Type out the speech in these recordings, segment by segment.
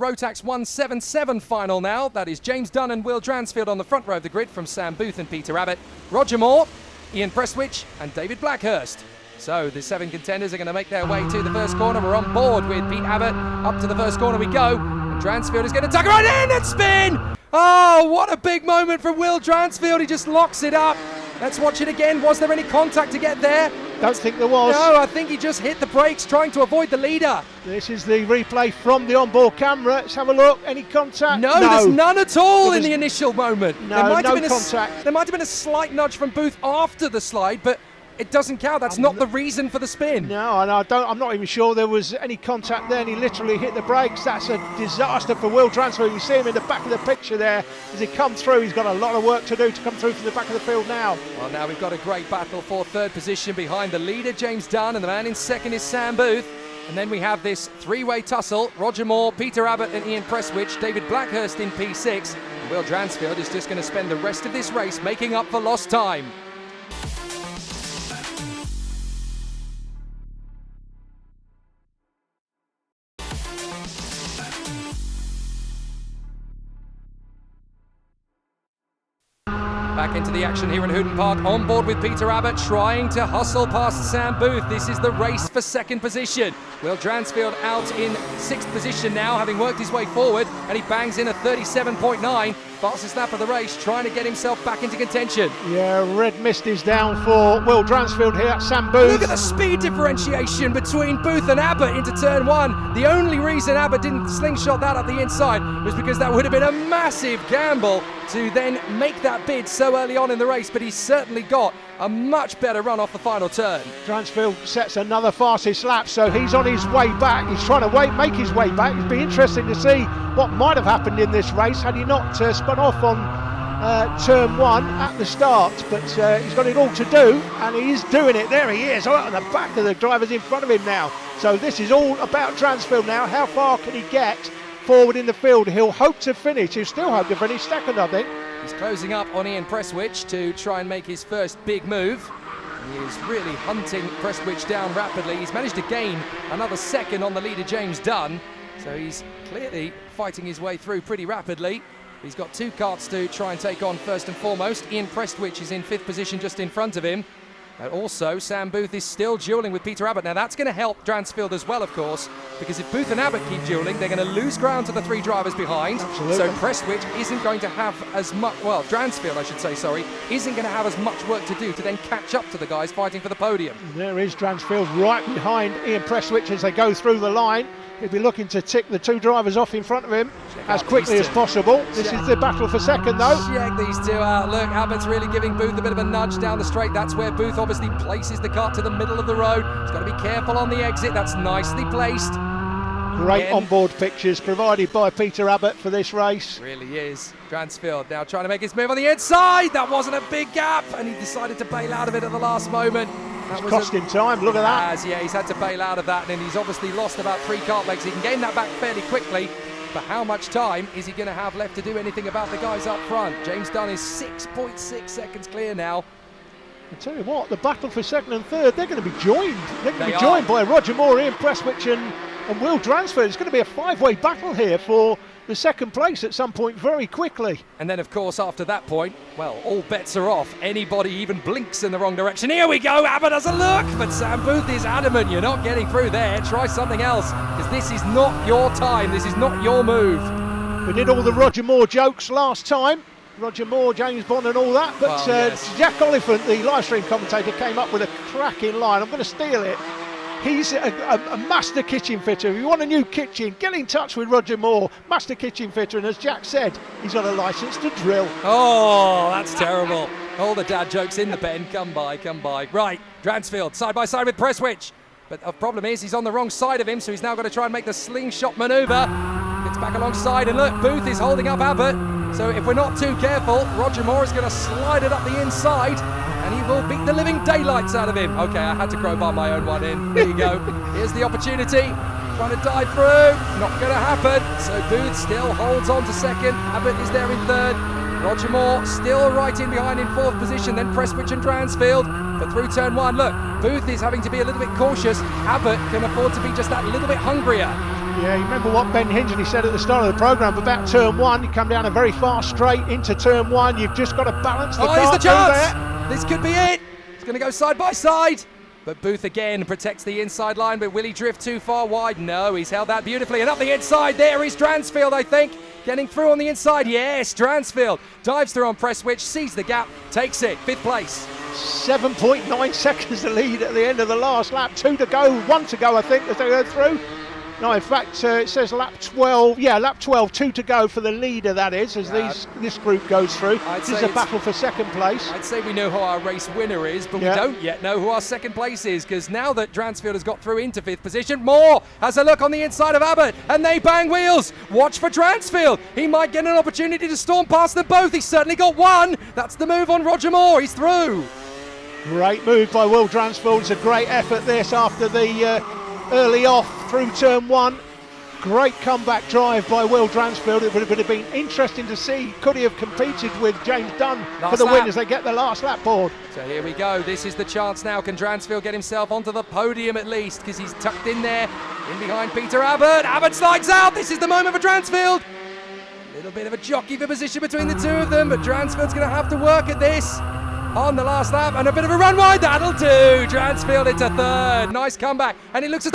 Rotax 177 final now. That is James Dunn and Will Dransfield on the front row of the grid from Sam Booth and Peter Abbott, Roger Moore, Ian Prestwich and David Blackhurst. So the 7 contenders are going to make their way to the first corner. We're on board with Pete Abbott. Up to the first corner we go. And Dransfield is going to tuck it right in and spin! Oh, what a big moment from Will Dransfield. He just locks it up. Let's watch it again. Was there any contact to get there? Don't think there was. No, I think he just hit the brakes trying to avoid the leader. This is the replay from the onboard camera. Let's have a look. Any contact? No, there's none at all in the initial moment. No, no contact. There might have been a slight nudge from Booth after the slide, but it doesn't count. That's not the reason for the spin. No, and I'm not even sure there was any contact there, and he literally hit the brakes. That's a disaster for Will Dransfield. You see him in the back of the picture there as he comes through. He's got a lot of work to do to come through from the back of the field now. Well, now we've got a great battle for third position behind the leader, James Dunn, and the man in second is Sam Booth. And then we have this three-way tussle. Roger Moore, Peter Abbott and Ian Prestwich, David Blackhurst in P6. And Will Dransfield is just going to spend the rest of this race making up for lost time. Back into the action here in Hooden Park, on board with Peter Abbott, trying to hustle past Sam Booth. This is the race for second position. Will Dransfield out in 6th position now, having worked his way forward, and he bangs in a 37.9. Fastest lap of the race, trying to get himself back into contention. Yeah, red mist is down for Will Dransfield here at Sam Booth. Look at the speed differentiation between Booth and Abbott into turn 1. The only reason Abbott didn't slingshot that up the inside was because that would have been a massive gamble to then make that bid so early on in the race, but he's certainly got a much better run off the final turn. Dransfield sets another fastest lap, so he's on his way back. He's trying to make his way back. It'd be interesting to see what might have happened in this race had he not spun off on turn 1 at the start, but he's got it all to do, and he is doing it. There he is, right on the back of the drivers in front of him now. So this is all about Dransfield now. How far can he get forward in the field? He'll hope to finish. He'll still hope to finish second, I think. He's closing up on Ian Prestwich to try and make his first big move. He is really hunting Prestwich down rapidly. He's managed to gain another second on the leader, James Dunn. So he's clearly fighting his way through pretty rapidly. He's got 2 karts to try and take on first and foremost. Ian Prestwich is in 5th position just in front of him. And also, Sam Booth is still duelling with Peter Abbott. Now, that's going to help Dransfield as well, of course, because if Booth and Abbott keep duelling, they're going to lose ground to the 3 drivers behind. Absolutely. So Prestwich isn't going to have as much, well, Dransfield, I should say, sorry, isn't going to have as much work to do to then catch up to the guys fighting for the podium. There is Dransfield right behind Ian Prestwich as they go through the line. He'll be looking to tick the 2 drivers off in front of him as quickly as possible. This is the battle for second, though. Check these 2 out. Look, Abbott's really giving Booth a bit of a nudge down the straight. That's where Booth obviously places the kart to the middle of the road. He's got to be careful on the exit. That's nicely placed. Great onboard pictures provided by Peter Abbott for this race. Really is. Dransfield now trying to make his move on the inside. That wasn't a big gap, and he decided to bail out of it at the last moment. It's cost him time, look at that. Yeah, he's had to bail out of that, and he's obviously lost about 3 kart legs. He can gain that back fairly quickly, but how much time is he going to have left to do anything about the guys up front? James Dunn is 6.6 seconds clear now. I tell you what, the battle for second and third, they're going to be joined. They're going to be joined by Roger Moore, Ian Prestwich and Will Dransfield. It's going to be a 5-way battle here for the second place at some point very quickly. And then, of course, after that point, well, all bets are off. Anybody even blinks in the wrong direction. Here we go, Abbott has a look, but Sam Booth is adamant. You're not getting through there. Try something else, because this is not your time. This is not your move. We did all the Roger Moore jokes last time. Roger Moore, James Bond and all that, but yes. Jack Oliphant, the live stream commentator, came up with a cracking line. I'm going to steal it. He's a master kitchen fitter. If you want a new kitchen, get in touch with Roger Moore, master kitchen fitter. And as Jack said, he's got a licence to drill. Oh, that's terrible. All the dad jokes in the pen. Come by, come by. Right, Dransfield, side by side with Prestwich. But the problem is he's on the wrong side of him, so he's now got to try and make the slingshot manoeuvre. Gets back alongside, and look, Booth is holding up Abbott. So if we're not too careful, Roger Moore is going to slide it up the inside, and he will beat the living daylights out of him. Okay, I had to crowbar my own one in. There you go. Here's the opportunity. Trying to dive through. Not going to happen. So Booth still holds on to second. Abbott is there in third. Roger Moore still right in behind in 4th position. Then Prestwich and Dransfield. But through turn 1, look, Booth is having to be a little bit cautious. Abbott can afford to be just that little bit hungrier. Yeah, you remember what Ben Hingley said at the start of the programme about turn 1. You come down a very fast straight into turn 1. You've just got to balance the here's the cart chance! This could be it! It's going to go side by side. But Booth again protects the inside line, but will he drift too far wide? No, he's held that beautifully. And up the inside, there is Dransfield, I think. Getting through on the inside, yes, Dransfield dives through on press switch, sees the gap, takes it, 5th place. 7.9 seconds to lead at the end of the last lap. 2 to go, 1 to go, I think, as they go through. No, in fact, it says lap 12. Yeah, lap 12, 2 to go for the leader, that is, as this group goes through. This is a battle for second place. I'd say we know who our race winner is, but we don't yet know who our second place is, because now that Dransfield has got through into 5th position, Moore has a look on the inside of Abbott, and they bang wheels. Watch for Dransfield. He might get an opportunity to storm past them both. He's certainly got one. That's the move on Roger Moore. He's through. Great move by Will Dransfield. It's a great effort this after the early off through turn 1. Great comeback drive by Will Dransfield. It would have been interesting to see, could he have competed with James Dunn for the win as they get the last lap board. So here we go, this is the chance now. Can Dransfield get himself onto the podium at least, because he's tucked in there, in behind Peter Abbott. Abbott slides out, this is the moment for Dransfield. A little bit of a jockey for position between the two of them, but Dransfield's going to have to work at this on the last lap, and a bit of a run wide, that'll do. Dransfield into 3rd, nice comeback, and he looks at,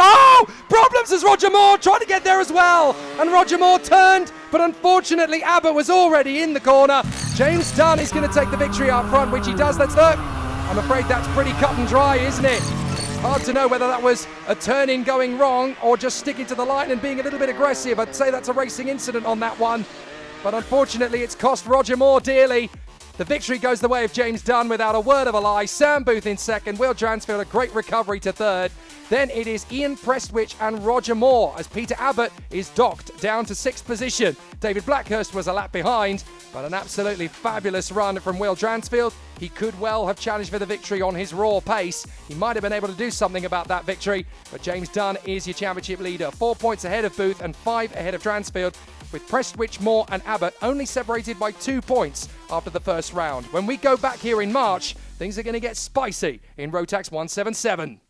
problems as Roger Moore tried to get there as well, and Roger Moore turned, but unfortunately Abbott was already in the corner. James Dunn is going to take the victory out front, which he does. Let's look. I'm afraid that's pretty cut and dry, isn't it? Hard to know whether that was a turn-in going wrong or just sticking to the line and being a little bit aggressive. I'd say that's a racing incident on that one, but unfortunately it's cost Roger Moore dearly. The victory goes the way of James Dunn without a word of a lie. Sam Booth in 2nd, Will Dransfield a great recovery to 3rd. Then it is Ian Prestwich and Roger Moore as Peter Abbott is docked down to 6th position. David Blackhurst was a lap behind, but an absolutely fabulous run from Will Dransfield. He could well have challenged for the victory on his raw pace. He might have been able to do something about that victory, but James Dunn is your championship leader. 4 points ahead of Booth and 5 ahead of Dransfield, with Prestwich, Moore and Abbott only separated by 2 points after the first round. When we go back here in March, things are going to get spicy in Rotax 177.